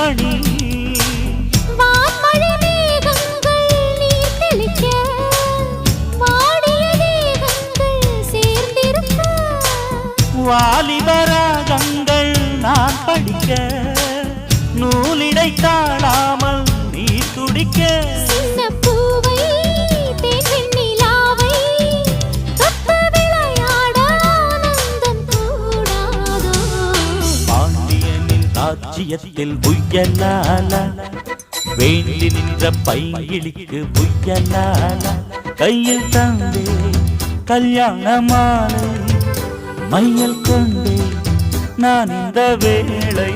மணி வான்மழை மேகங்கள் நீர் தெளிக்க வாடிய தேகங்கள் சேர்ந்திருக்க வாலிபராகங்கள் நான் படிக்க நூலிடை தாழாமல் நீ துடிக்க சின்ன பூவை தேன் நிலாவை தொட்டு விளையாட ஆனந்தம் கூடாதோ பாண்டியனின் ராஜ்யத்தில் புயலால வேண்டி நின்ற பைங்கிளிக்கு புயலால கையில் தந்தே கல்யாண மாலை மையல் கொண்டே நான் இந்த வேளை